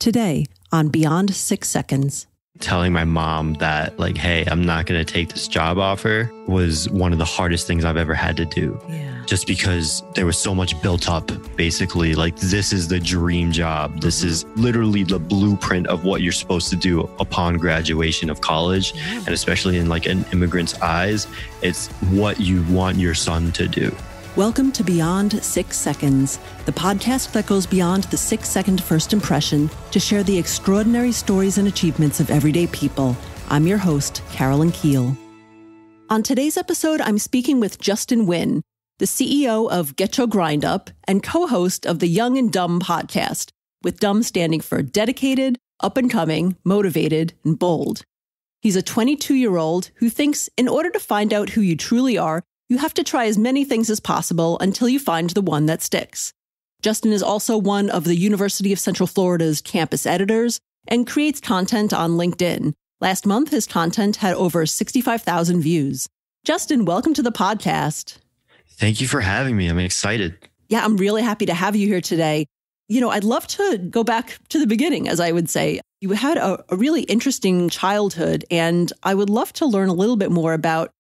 Today on Beyond 6 Seconds. Telling my mom that, like, hey, I'm not going to take this job offer was one of the hardest things I've ever had to do. Yeah. Just because there was so much built up, basically. Like, this is the dream job. This is literally the blueprint of what you're supposed to do upon graduation of college. Yeah. And especially in like an immigrant's eyes, it's what you want your son to do. Welcome to Beyond 6 Seconds, the podcast that goes beyond the 6-second first impression to share the extraordinary stories and achievements of everyday people. I'm your host, Carolyn Keel. On today's episode, I'm speaking with Justin Nguyen, the CEO of GetChoGrindUp and co-host of the Young and D.U.M.B podcast, with D.U.M.B standing for dedicated, up-and-coming, motivated, and bold. He's a 22-year-old who thinks in order to find out who you truly are, you have to try as many things as possible until you find the one that sticks. Justin is also one of the University of Central Florida's campus editors and creates content on LinkedIn. Last month, his content had over 65,000 views. Justin, welcome to the podcast. Thank you for having me. I'm excited. Yeah, I'm really happy to have you here today. You know, I'd love to go back to the beginning, as I would say. You had a really interesting childhood, and I would love to learn a little bit more about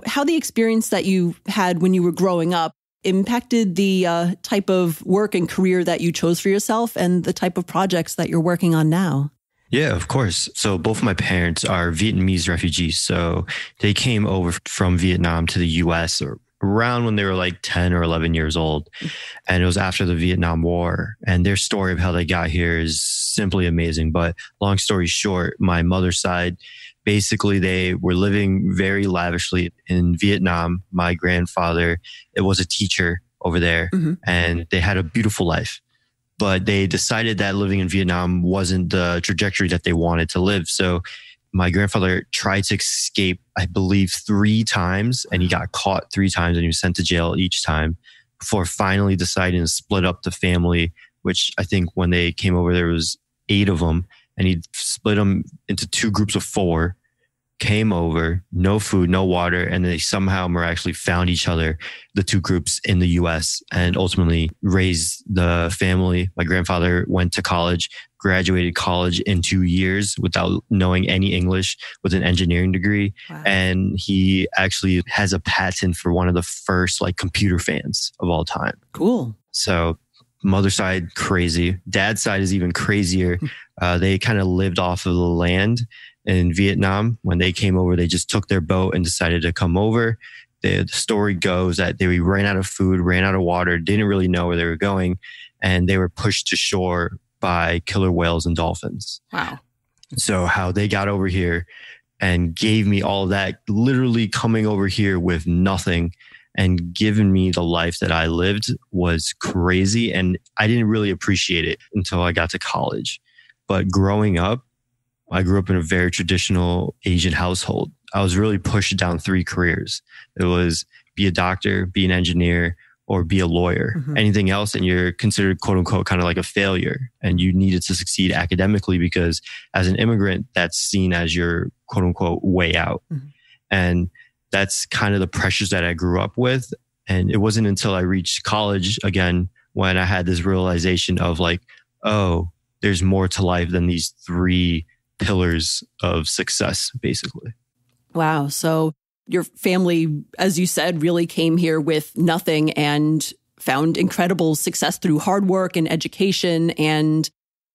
how the experience that you had when you were growing up impacted the type of work and career that you chose for yourself and the type of projects that you're working on now. Yeah, of course. So both of my parents are Vietnamese refugees. So they came over from Vietnam to the U.S. around when they were like 10 or 11 years old. And it was after the Vietnam War. And their story of how they got here is simply amazing. But long story short, my mother's side, basically, they were living very lavishly in Vietnam. My grandfather, it was a teacher over there, and they had a beautiful life. But they decided that living in Vietnam wasn't the trajectory that they wanted to live. So my grandfather tried to escape, I believe, 3 times, and he got caught 3 times, and he was sent to jail each time before finally deciding to split up the family, which I think when they came over, there was 8 of them. And he split them into 2 groups of 4, came over, no food, no water, and they somehow miraculously found each other, the 2 groups in the U.S., and ultimately raised the family. My grandfather went to college, graduated college in 2 years without knowing any English with an engineering degree. Wow. And he actually has a patent for one of the first computer fans of all time. Cool. So mother's side, crazy. Dad's side is even crazier. They kind of lived off of the land in Vietnam. When they came over, they just took their boat and decided to come over. The story goes that they ran out of food, ran out of water, didn't really know where they were going, and they were pushed to shore by killer whales and dolphins. Wow. So how they got over here and gave me all that, literally coming over here with nothing and giving me the life that I lived, was crazy. And I didn't really appreciate it until I got to college. But growing up, I grew up in a very traditional Asian household. I was really pushed down 3 careers. It was be a doctor, be an engineer, or be a lawyer. Anything else, and you're considered, quote unquote, kind of like a failure. And you needed to succeed academically because as an immigrant, that's seen as your, quote unquote, way out. And that's kind of the pressures that I grew up with. And it wasn't until I reached college again when I had this realization of oh, there's more to life than these 3 pillars of success, basically. Wow. So your family, as you said, really came here with nothing and found incredible success through hard work and education. And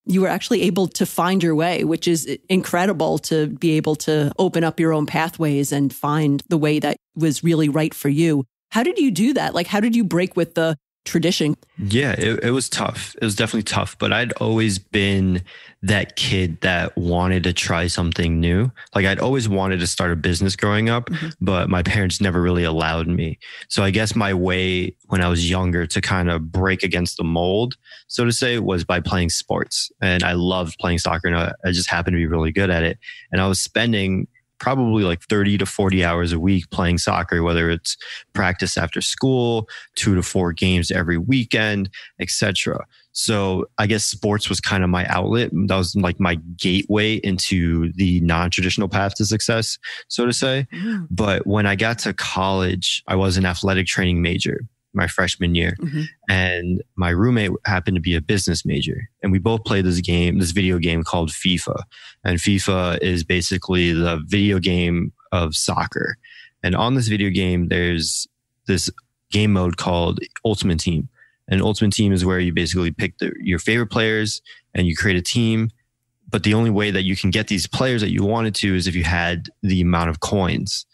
you were actually able to find your way, which is incredible, to be able to open up your own pathways and find the way that was really right for you. How did you do that? How did you break with the tradition? Yeah, it was tough. It was definitely tough, but I'd always been that kid that wanted to try something new. I'd always wanted to start a business growing up, but my parents never really allowed me. So I guess my way when I was younger to kind of break against the mold, so to say, was by playing sports. And I loved playing soccer, and I just happened to be really good at it. And I was spending probably 30 to 40 hours a week playing soccer, whether it's practice after school, 2 to 4 games every weekend, etc. So I guess sports was kind of my outlet. That was my gateway into the non-traditional path to success, so to say. But when I got to college, I was an athletic training major. my freshman year. And my roommate happened to be a business major. And we both played this video game called FIFA. And FIFA is basically the video game of soccer. And on this video game, there's this game mode called Ultimate Team. And Ultimate Team is where you basically pick your favorite players and you create a team. But the only way that you can get these players that you wanted to is if you had the amount of coins.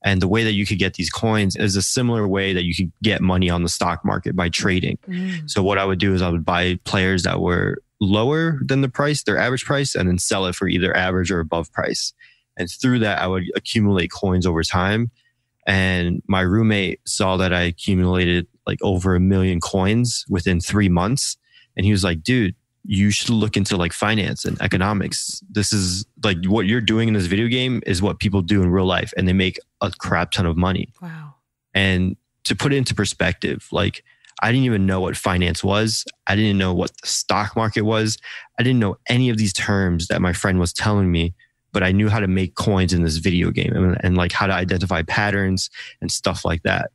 And the way that you could get these coins is a similar way that you could get money on the stock market by trading. So what I would do is I would buy players that were lower than their average price, and then sell it for either average or above price. And through that, I would accumulate coins over time. And my roommate saw that I accumulated like over 1 million coins within 3 months. And he was like, dude, you should look into like finance and economics. This is like what you're doing in this video game is what people do in real life, and they make a crap ton of money. Wow. And to put it into perspective, like I didn't even know what finance was. I didn't know what the stock market was. I didn't know any of these terms that my friend was telling me, but I knew how to make coins in this video game and like how to identify patterns and stuff like that.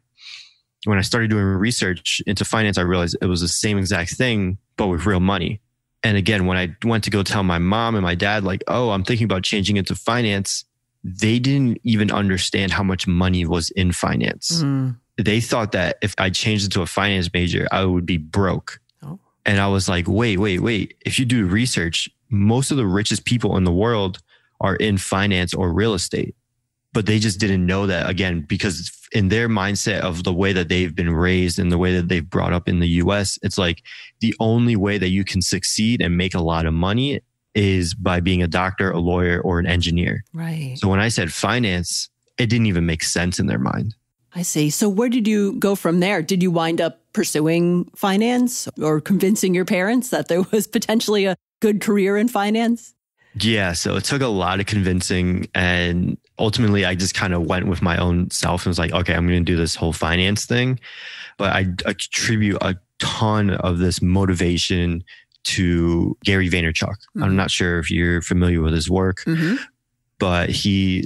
When I started doing research into finance, I realized it was the same exact thing, but with real money. And again, when I went to go tell my mom and my dad, like, oh, I'm thinking about changing into finance, they didn't even understand how much money was in finance. They thought that if I changed into a finance major, I would be broke. Oh. And I was like, wait. If you do research, most of the richest people in the world are in finance or real estate. But they just didn't know that, again, because in their mindset of the way that they've been raised and the way that they've brought up in the US, it's like the only way that you can succeed and make a lot of money is by being a doctor, a lawyer, or an engineer. Right. So when I said finance, it didn't even make sense in their mind. I see. So where did you go from there? Did you wind up pursuing finance or convincing your parents that there was potentially a good career in finance? Yeah, so it took a lot of convincing, and ultimately I just kind of went with my own self and was like, okay, I'm going to do this whole finance thing. But I attribute a ton of this motivation to Gary Vaynerchuk. I'm not sure if you're familiar with his work, but he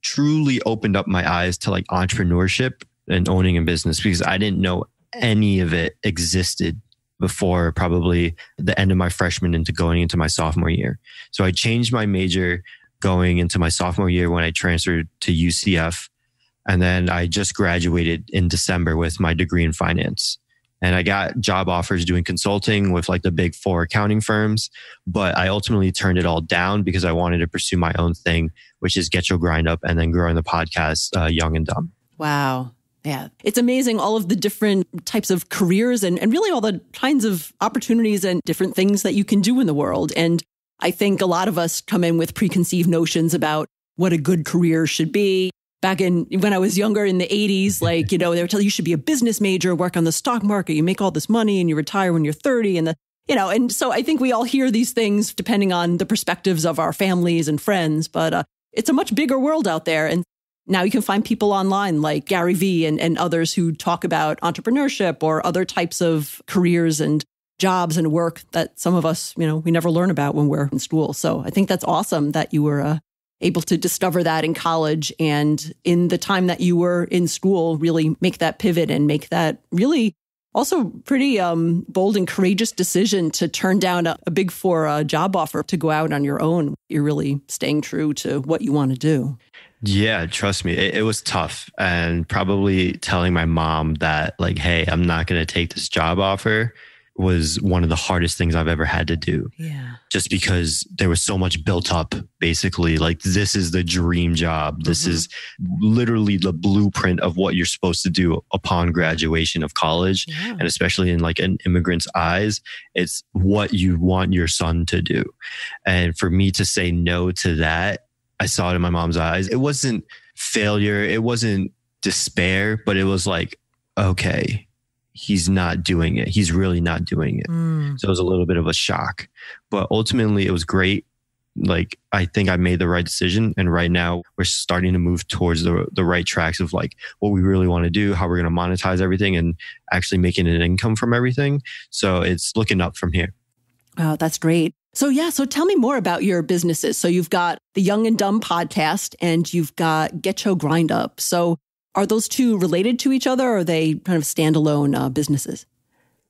truly opened up my eyes to like entrepreneurship and owning a business, because I didn't know any of it existed before probably the end of my freshman into going into my sophomore year. So I changed my major going into my sophomore year when I transferred to UCF. And then I just graduated in December with my degree in finance. And I got job offers doing consulting with like the big 4 accounting firms. But I ultimately turned it all down because I wanted to pursue my own thing, which is GetChoGrindUp, and then growing the podcast, Young and D.U.M.B. Wow. Yeah. It's amazing all of the different types of careers and really all the kinds of opportunities and different things that you can do in the world. And I think a lot of us come in with preconceived notions about what a good career should be. Back when I was younger in the 80s, like, they were telling you should be a business major, work on the stock market, you make all this money and you retire when you're 30. And so I think we all hear these things depending on the perspectives of our families and friends, but it's a much bigger world out there. And now you can find people online like Gary Vee and others who talk about entrepreneurship or other types of careers and jobs and work that some of us, we never learn about when we're in school. So I think that's awesome that you were able to discover that in college and in the time that you were in school, really make that pivot and make that really also pretty bold and courageous decision to turn down a Big 4 job offer to go out on your own. You're really staying true to what you want to do. Yeah, trust me, it was tough. And probably telling my mom that like, hey, I'm not going to take this job offer was one of the hardest things I've ever had to do. Yeah. Just because there was so much built up, basically, like this is the dream job. This is literally the blueprint of what you're supposed to do upon graduation of college. Yeah. And especially in like an immigrant's eyes, it's what you want your son to do. And for me to say no to that, I saw it in my mom's eyes. It wasn't failure. It wasn't despair, but it was like, okay, he's not doing it. He's really not doing it. So it was a little bit of a shock, but ultimately it was great. Like, I think I made the right decision. And right now we're starting to move towards the right tracks of like what we really want to do, how we're going to monetize everything and actually making an income from everything. So it's looking up from here. Oh, that's great. So tell me more about your businesses. So you've got the Young and D.U.M.B podcast and you've got GetChoGrindUp. So Are those two related to each other, or are they kind of standalone businesses?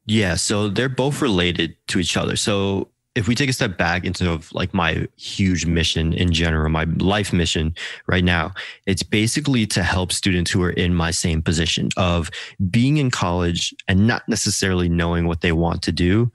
Yeah, so they're both related to each other. So if we take a step back into like my huge mission in general, my life mission right now, it's basically to help students who are in my same position of being in college and not necessarily knowing what they want to do,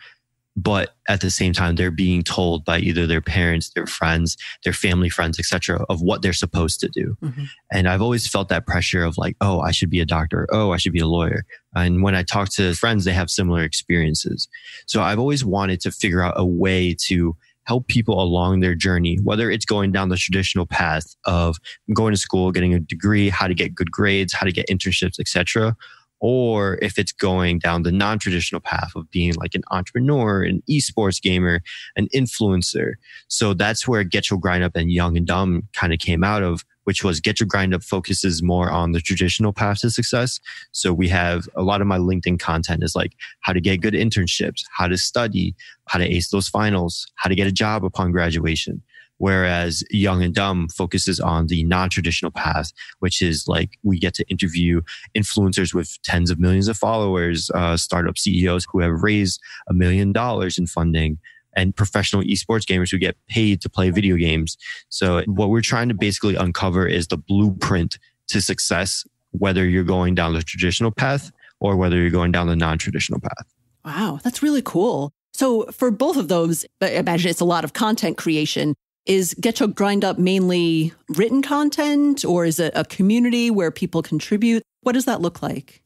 but at the same time, they're being told by either their parents, their friends, their family friends, etc., of what they're supposed to do. Mm-hmm. And I've always felt that pressure of like, oh, I should be a doctor. Oh, I should be a lawyer. And when I talk to friends, they have similar experiences. So I've always wanted to figure out a way to help people along their journey, whether it's going down the traditional path of going to school, getting a degree, how to get good grades, how to get internships, etc., or if it's going down the non-traditional path of being like an entrepreneur, an esports gamer, an influencer. So that's where GetChoGrindUp and Young and D.U.M.B kind of came out of, which was GetChoGrindUp focuses more on the traditional path to success. So we have a lot of my LinkedIn content is like how to get good internships, how to study, how to ace those finals, how to get a job upon graduation. Whereas Young and D.U.M.B focuses on the non-traditional path, which is like we get to interview influencers with tens of millions of followers, startup CEOs who have raised $1 million in funding, and professional esports gamers who get paid to play video games. So what we're trying to basically uncover is the blueprint to success, whether you're going down the traditional path or whether you're going down the non-traditional path. Wow, that's really cool. So for both of those, I imagine it's a lot of content creation. Is GetChoGrindUp mainly written content, or is it a community where people contribute? What does that look like?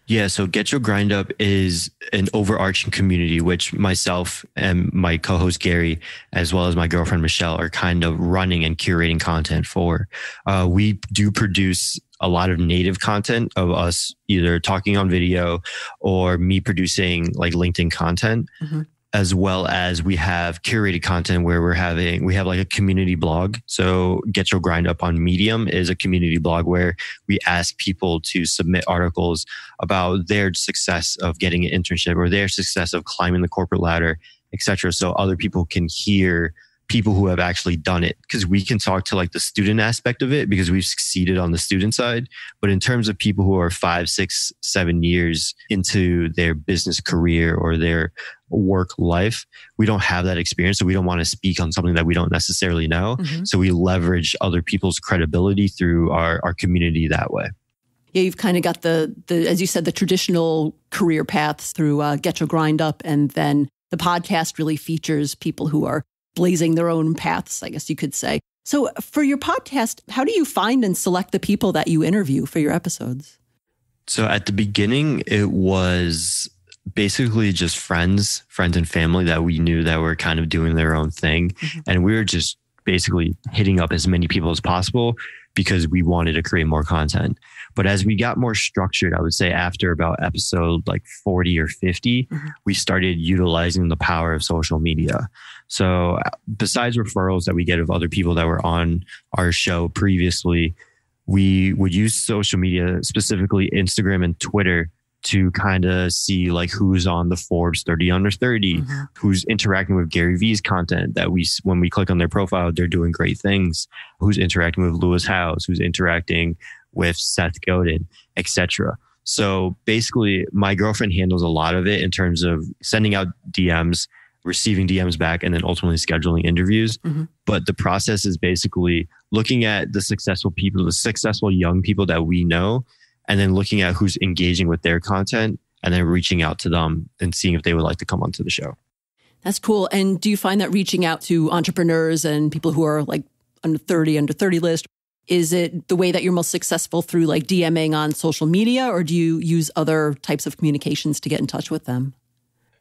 Yeah, so GetChoGrindUp is an overarching community, which myself and my co-host Gary, as well as my girlfriend Michelle, are kind of running and curating content for. We do produce a lot of native content of us either talking on video or me producing like LinkedIn content. Mm-hmm. As well as we have curated content where we have like a community blog. So GetChoGrindUp on Medium is a community blog where we ask people to submit articles about their success of getting an internship or their success of climbing the corporate ladder, etc. So other people can hear people who have actually done it, because we can talk to like the student aspect of it because we've succeeded on the student side. But in terms of people who are 5, 6, 7 years into their business career or their work life, we don't have that experience. So we don't want to speak on something that we don't necessarily know. Mm-hmm. So we leverage other people's credibility through our community that way. Yeah, you've kind of got the as you said, the traditional career paths through GetChoGrindUp, and then the podcast really features people who are blazing their own paths, I guess you could say. So for your podcast, how do you find and select the people that you interview for your episodes? So at the beginning, it was basically just friends and family that we knew that were kind of doing their own thing. Mm-hmm. And we were just basically hitting up as many people as possible because we wanted to create more content. But as we got more structured, I would say after about episode like 40 or 50, mm-hmm. we started utilizing the power of social media. So besides referrals that we get of other people that were on our show previously, we would use social media, specifically Instagram and Twitter, to kind of see like who's on the Forbes 30 under 30, mm-hmm. who's interacting with Gary Vee's content that when we click on their profile, they're doing great things, who's interacting with Lewis Howes, who's interacting with Seth Godin, etc. So basically my girlfriend handles a lot of it in terms of sending out DMs, receiving DMs back, and then ultimately scheduling interviews. Mm-hmm. But the process is basically looking at the successful people, the successful young people that we know, and then looking at who's engaging with their content and then reaching out to them and seeing if they would like to come onto the show. That's cool. And do you find that reaching out to entrepreneurs and people who are like under 30 list, is it the way that you're most successful through like DMing on social media, or do you use other types of communications to get in touch with them?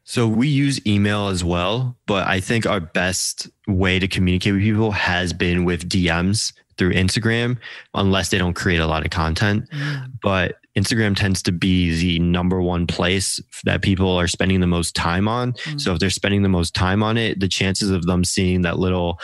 So we use email as well, but I think our best way to communicate with people has been with DMs through Instagram, unless they don't create a lot of content. Mm. But Instagram tends to be the number one place that people are spending the most time on. Mm. So if they're spending the most time on it, the chances of them seeing that little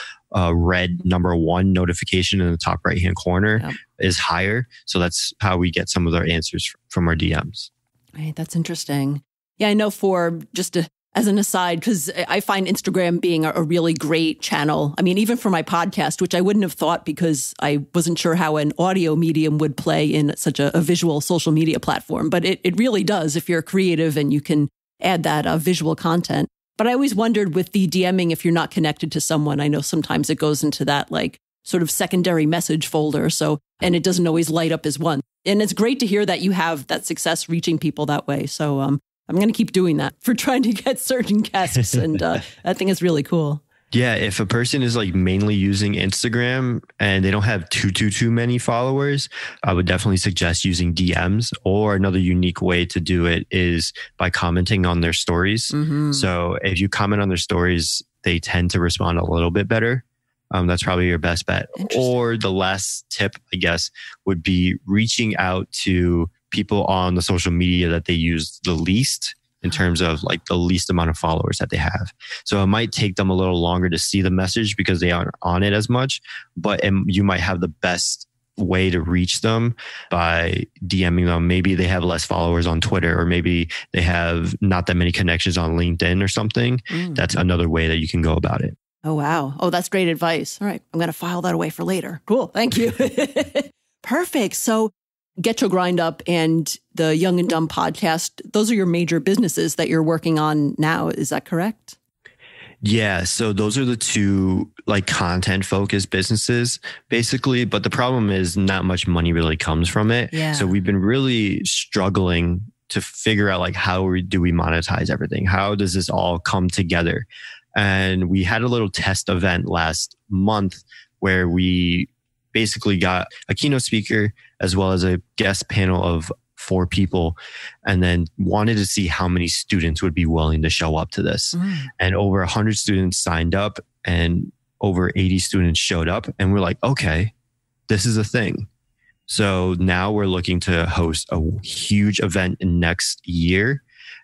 red number 1 notification in the top right-hand corner is higher. So that's how we get some of our answers from our DMs. Right, that's interesting. Yeah, I know for just to as an aside, because I find Instagram being a really great channel. I mean, even for my podcast, which I wouldn't have thought because I wasn't sure how an audio medium would play in such a visual social media platform. But it really does if you're creative and you can add that visual content. But I always wondered with the DMing, if you're not connected to someone, I know sometimes it goes into that like sort of secondary message folder. So, and it doesn't always light up as one. And it's great to hear that you have that success reaching people that way. So I'm going to keep doing that for trying to get certain guests. And I think it's really cool. Yeah, if a person is like mainly using Instagram and they don't have too many followers, I would definitely suggest using DMs, or another unique way to do it is by commenting on their stories. Mm-hmm. So if you comment on their stories, they tend to respond a little bit better. That's probably your best bet. Or the last tip, I guess, would be reaching out to people on the social media that they use the least, in terms of like the least amount of followers that they have. So it might take them a little longer to see the message because they aren't on it as much, but you might have the best way to reach them by DMing them. Maybe they have less followers on Twitter, or maybe they have not that many connections on LinkedIn or something. That's another way that you can go about it. Oh, wow. Oh, that's great advice. All right. I'm going to file that away for later. Cool. Thank you. Perfect. So GetChoGrindUp and the Young and D.U.M.B podcast, those are your major businesses that you're working on now. Is that correct? Yeah. So those are the two like content focused businesses basically. But the problem is not much money really comes from it. Yeah. So we've been really struggling to figure out like how do we monetize everything? How does this all come together? And we had a little test event last month where we basically got a keynote speaker as well as a guest panel of 4 people, and then wanted to see how many students would be willing to show up to this. And over 100 students signed up and over 80 students showed up. And we're like, okay, this is a thing. So now we're looking to host a huge event next year.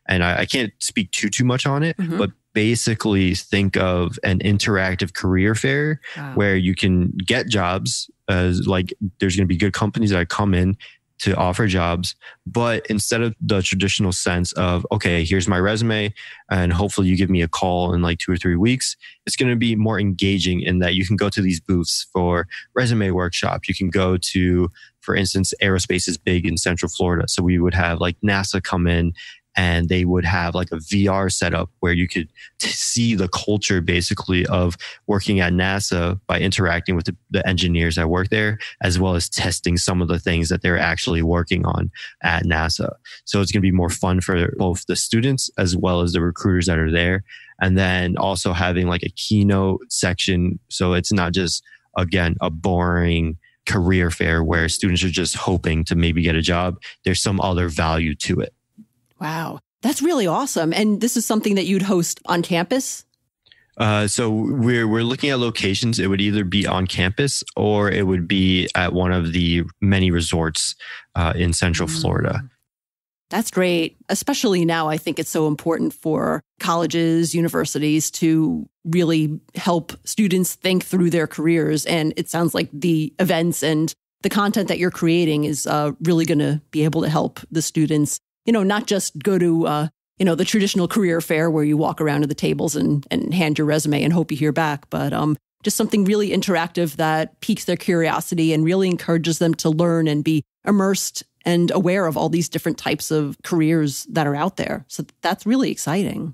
And I can't speak too much on it, but basically think of an interactive career fair where you can get jobs. Like there's going to be good companies that come in to offer jobs, but instead of the traditional sense of, okay, here's my resume and hopefully you give me a call in like 2 or 3 weeks, it's going to be more engaging in that you can go to these booths for resume workshop. You can go to, for instance, aerospace is big in Central Florida. So we would have like NASA come in and they would have like a VR setup where you could see the culture basically of working at NASA by interacting with the engineers that work there, as well as testing some of the things that they're actually working on at NASA. So it's going to be more fun for both the students as well as the recruiters that are there. And then also having like a keynote section. So it's not just, again, a boring career fair where students are just hoping to maybe get a job. There's some other value to it. Wow. That's really awesome. And this is something that you'd host on campus? So we're looking at locations. It would either be on campus or it would be at one of the many resorts in Central Florida. That's great. Especially now, I think it's so important for colleges, universities to really help students think through their careers. And it sounds like the events and the content that you're creating is really going to be able to help the students, not just go to, the traditional career fair where you walk around to the tables and hand your resume and hope you hear back, but just something really interactive that piques their curiosity and really encourages them to learn and be immersed and aware of all these different types of careers that are out there. So that's really exciting.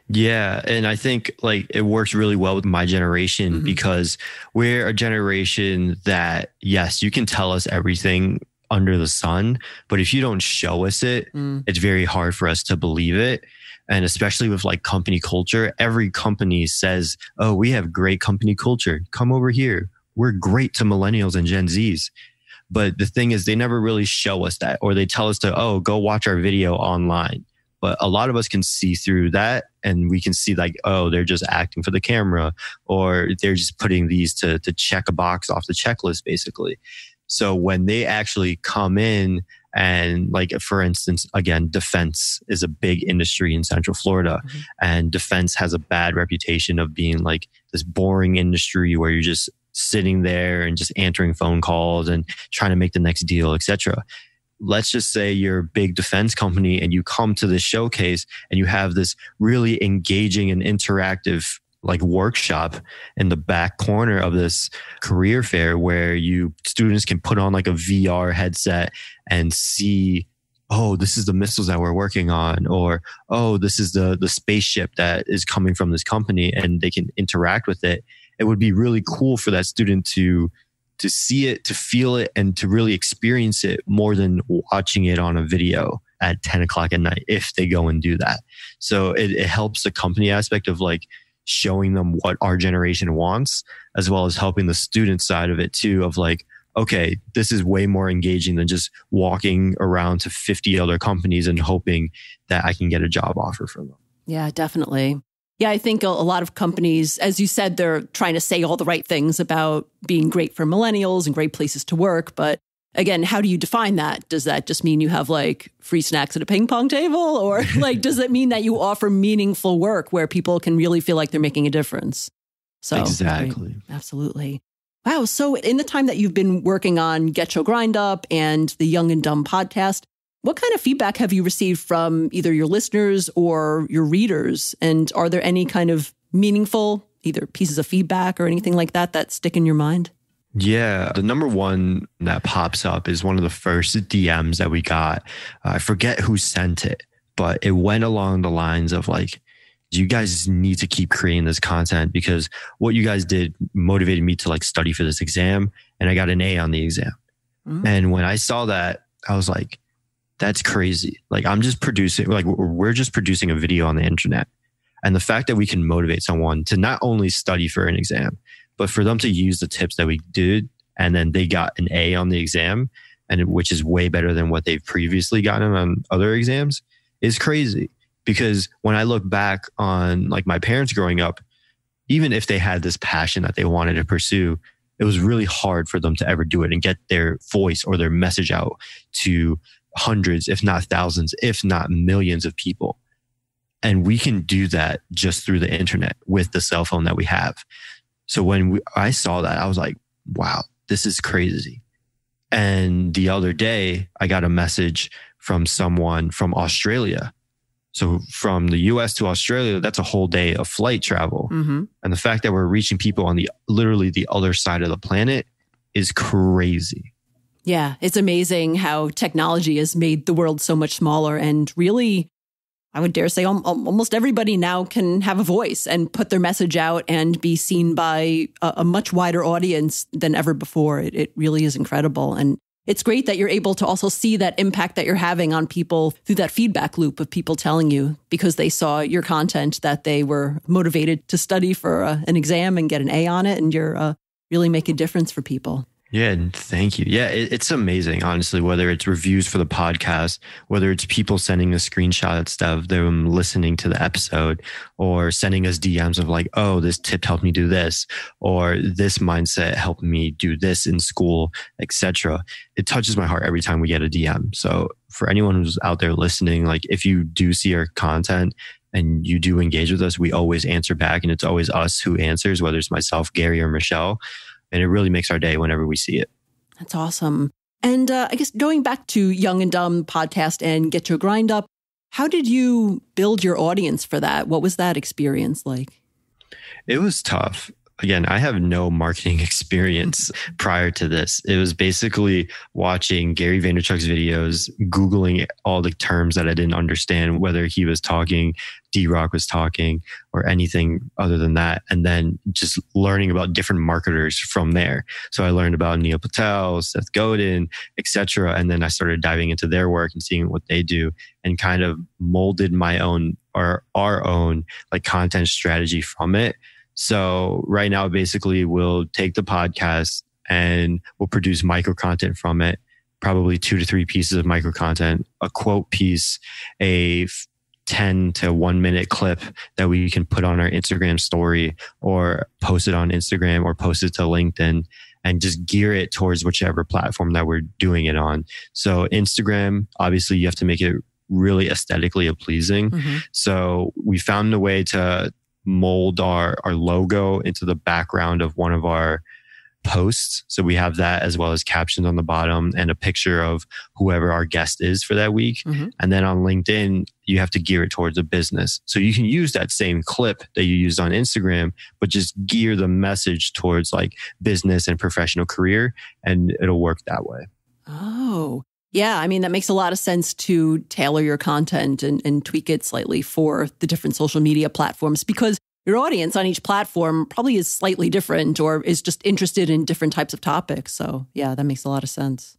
Yeah. And I think like it works really well with my generation because we're a generation that, yes, you can tell us everything under the sun, but if you don't show us it, it's very hard for us to believe it. And especially with like company culture, every company says, oh, we have great company culture. Come over here. We're great to millennials and Gen Zs. But the thing is, they never really show us that, or they tell us to, oh, go watch our video online. But a lot of us can see through that and we can see like, oh, they're just acting for the camera, or they're just putting these to check a box off the checklist, basically. So when they actually come in and like, for instance, again, defense is a big industry in Central Florida, and defense has a bad reputation of being like this boring industry where you're just sitting there and just answering phone calls and trying to make the next deal, etc. let's just say you're a big defense company and you come to this showcase and you have this really engaging and interactive like workshop in the back corner of this career fair where students can put on like a VR headset and see, oh, this is the missiles that we're working on, or, oh, this is the spaceship that is coming from this company, and they can interact with it. It would be really cool for that student to see it, to feel it, and to really experience it more than watching it on a video at 10 o'clock at night if they go and do that. So it helps the company aspect of like showing them what our generation wants, as well as helping the student side of it too, of like, okay, this is way more engaging than just walking around to 50 other companies and hoping that I can get a job offer from them. Yeah, definitely. Yeah, I think a lot of companies, as you said, they're trying to say all the right things about being great for millennials and great places to work. But again, how do you define that? Does that just mean you have like free snacks at a ping pong table? Or like, does it mean that you offer meaningful work where people can really feel like they're making a difference? So exactly. Right. Absolutely. Wow. So in the time that you've been working on GetChoGrindUp and the Young and D.U.M.B podcast, what kind of feedback have you received from either your listeners or your readers? And are there any kind of meaningful either pieces of feedback or anything like that stick in your mind? Yeah, the number one that pops up is one of the first DMs that we got. I forget who sent it, but it went along the lines of like, you guys need to keep creating this content because what you guys did motivated me to like study for this exam, and I got an A on the exam. Mm-hmm. And when I saw that, I was like, that's crazy. Like we're just producing a video on the internet. And the fact that we can motivate someone to not only study for an exam, but for them to use the tips that we did, and then they got an A on the exam, and which is way better than what they've previously gotten on other exams, is crazy. Because when I look back on like my parents growing up, even if they had this passion that they wanted to pursue, it was really hard for them to ever do it and get their voice or their message out to hundreds, if not thousands, if not millions of people. And we can do that just through the internet with the cell phone that we have. So when I saw that, I was like, wow, this is crazy. And the other day, I got a message from someone from Australia. So from the US to Australia, that's a whole day of flight travel. Mm-hmm. And the fact that we're reaching people on literally the other side of the planet is crazy. Yeah, it's amazing how technology has made the world so much smaller, and really, I would dare say almost everybody now can have a voice and put their message out and be seen by a much wider audience than ever before. It really is incredible. And it's great that you're able to also see that impact that you're having on people through that feedback loop of people telling you because they saw your content that they were motivated to study for an exam and get an A on it, and you're really making a difference for people. Yeah, thank you. Yeah, it's amazing, honestly, whether it's reviews for the podcast, whether it's people sending us screenshots of them listening to the episode, or sending us DMs of like, oh, this tip helped me do this, or this mindset helped me do this in school, etc. It touches my heart every time we get a DM. So for anyone who's out there listening, like if you do see our content and you do engage with us, we always answer back, and it's always us who answers, whether it's myself, Gary, or Michelle. And it really makes our day whenever we see it. That's awesome. And I guess going back to Young and D.U.M.B podcast and GetChoGrindUp, how did you build your audience for that? What was that experience like? It was tough. Again, I have no marketing experience prior to this. It was basically watching Gary Vaynerchuk's videos, Googling all the terms that I didn't understand, whether he was talking, D-Rock was talking, or anything other than that. And then just learning about different marketers from there. So I learned about Neil Patel, Seth Godin, etc. And then I started diving into their work and seeing what they do, and kind of molded my own or our own like content strategy from it. So right now, basically, we'll take the podcast and we'll produce micro content from it, probably 2 to 3 pieces of micro content, a quote piece, a 10 to 1 minute clip that we can put on our Instagram story or post it on Instagram or post it to LinkedIn, and just gear it towards whichever platform that we're doing it on. So Instagram, obviously, you have to make it really aesthetically pleasing. Mm-hmm. So we found a way to mold our logo into the background of one of our posts. So we have that as well as captions on the bottom and a picture of whoever our guest is for that week. And then on LinkedIn, you have to gear it towards a business. So you can use that same clip that you used on Instagram, but just gear the message towards like business and professional career, and it'll work that way. Oh, yeah. I mean, that makes a lot of sense to tailor your content and tweak it slightly for the different social media platforms, because your audience on each platform probably is slightly different or is just interested in different types of topics. So yeah, that makes a lot of sense.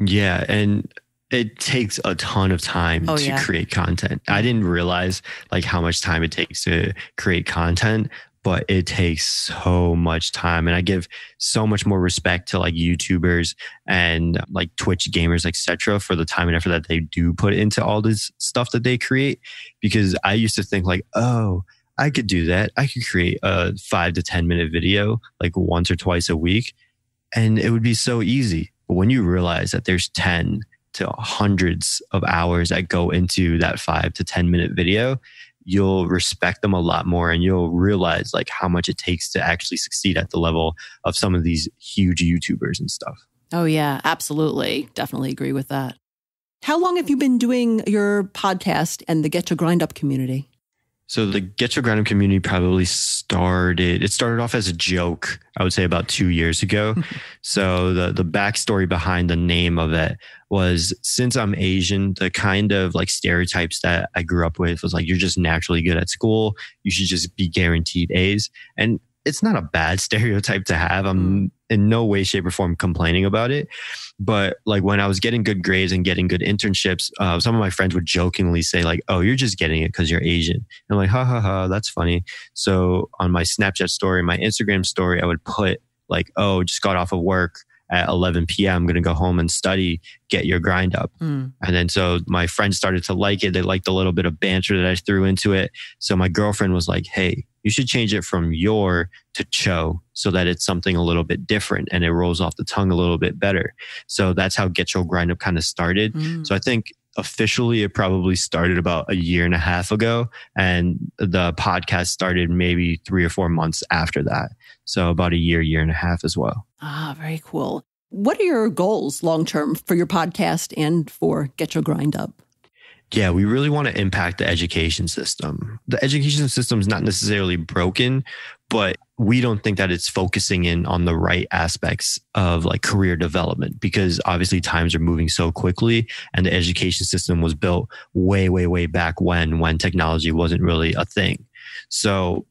Yeah. And it takes a ton of time to create content. I didn't realize like how much time it takes to create content, but it takes so much time. And I give so much more respect to like YouTubers and like Twitch gamers, etc., for the time and effort that they do put into all this stuff that they create. Because I used to think like, oh, I could do that. I could create a 5 to 10 minute video like once or twice a week, and it would be so easy. But when you realize that there's 10 to hundreds of hours that go into that 5 to 10 minute video, you'll respect them a lot more, and you'll realize like how much it takes to actually succeed at the level of some of these huge YouTubers and stuff. Oh yeah, absolutely. Definitely agree with that. How long have you been doing your podcast and the GetChoGrindUp community? So the GetChoGrindUp community probably started off as a joke, I would say about 2 years ago. So the backstory behind the name of it was, since I'm Asian, the kind of like stereotypes that I grew up with was like, you're just naturally good at school. You should just be guaranteed A's. And it's not a bad stereotype to have. I'm in no way, shape, or form complaining about it. But like when I was getting good grades and getting good internships, some of my friends would jokingly say like, oh, you're just getting it because you're Asian. And I'm like, ha ha ha, that's funny. So on my Snapchat story, my Instagram story, I would put like, oh, just got off of work at 11 p.m. I'm going to go home and study, get your grind up. And then so my friends started to like it. They liked a little bit of banter that I threw into it. So my girlfriend was like, hey, you should change it from your to cho so that it's something a little bit different and it rolls off the tongue a little bit better. So that's how GetChoGrindUp kind of started. So I think officially it probably started about a year and a half ago, and the podcast started maybe 3 or 4 months after that. So about a year and a half as well. Ah, very cool. What are your goals long-term for your podcast and for GetChoGrindUp? Yeah, we really want to impact the education system. The education system is not necessarily broken, but we don't think that it's focusing in on the right aspects of like career development, because obviously times are moving so quickly, and the education system was built way back when technology wasn't really a thing. So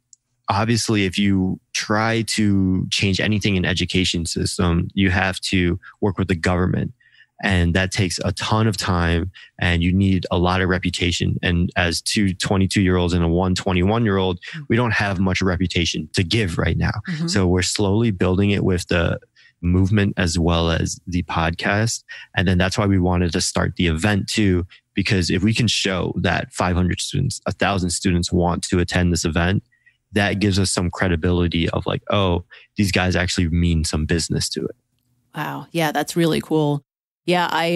obviously, if you try to change anything in education system, you have to work with the government. And that takes a ton of time, and you need a lot of reputation. And as two 22-year-olds and a 21-year-old, we don't have much reputation to give right now. So we're slowly building it with the movement as well as the podcast. And then that's why we wanted to start the event too, because if we can show that 500 students, 1,000 students want to attend this event, that gives us some credibility of like, oh, these guys actually mean some business to it. Wow. Yeah, that's really cool. Yeah, I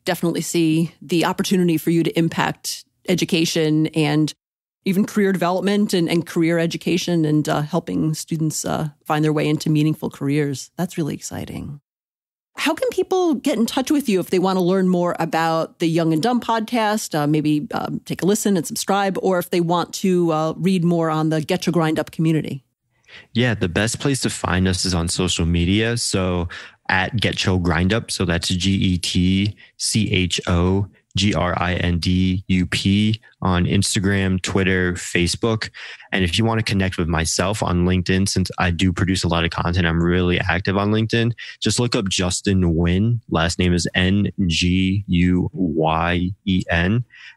definitely see the opportunity for you to impact education and even career development and career education and helping students find their way into meaningful careers. That's really exciting. How can people get in touch with you if they want to learn more about the Young and D.U.M.B podcast, maybe take a listen and subscribe, or if they want to read more on the GetChoGrindUp community? Yeah, the best place to find us is on social media. So at GetChoGrindUp. So that's GetChoGrindUp on Instagram, Twitter, Facebook. And if you want to connect with myself on LinkedIn, since I do produce a lot of content, I'm really active on LinkedIn. Just look up Justin Nguyen. Last name is Nguyen.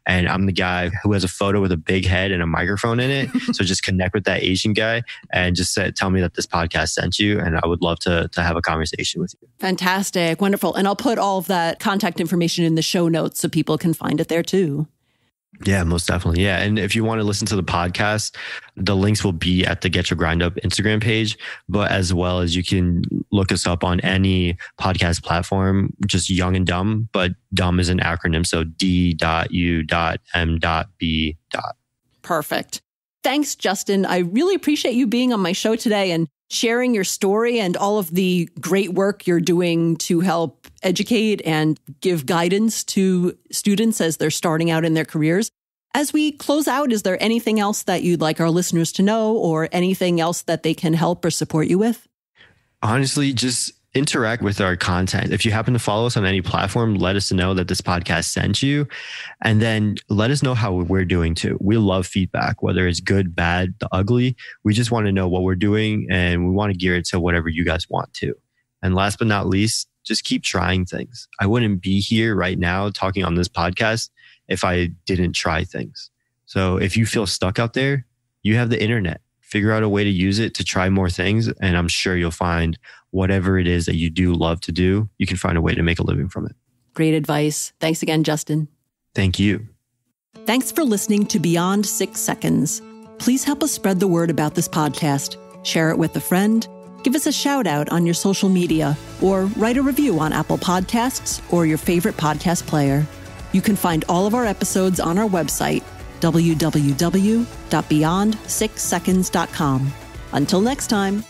And I'm the guy who has a photo with a big head and a microphone in it. So just connect with that Asian guy and just tell me that this podcast sent you. And I would love to have a conversation with you. Fantastic. Wonderful. And I'll put all of that contact information in the show notes so people can find it there too. Yeah, most definitely. Yeah. And if you want to listen to the podcast, the links will be at the GetChoGrindUp Instagram page, but as well as you can look us up on any podcast platform, just Young and D.U.M.B, but D.U.M.B is an acronym. So D.U.M.B. Perfect. Thanks, Justin. I really appreciate you being on my show today and sharing your story and all of the great work you're doing to help educate and give guidance to students as they're starting out in their careers. As we close out, is there anything else that you'd like our listeners to know or anything else that they can help or support you with? Honestly, just interact with our content. If you happen to follow us on any platform, let us know that this podcast sent you. And then let us know how we're doing too. We love feedback, whether it's good, bad, the ugly. We just want to know what we're doing and we want to gear it to whatever you guys want to. And last but not least, just keep trying things. I wouldn't be here right now talking on this podcast if I didn't try things. So if you feel stuck out there, you have the internet. Figure out a way to use it to try more things. And I'm sure you'll find whatever it is that you do love to do, you can find a way to make a living from it. Great advice. Thanks again, Justin. Thank you. Thanks for listening to Beyond 6 Seconds. Please help us spread the word about this podcast. Share it with a friend. Give us a shout out on your social media or write a review on Apple Podcasts or your favorite podcast player. You can find all of our episodes on our website, www.beyond6seconds.com. Until next time.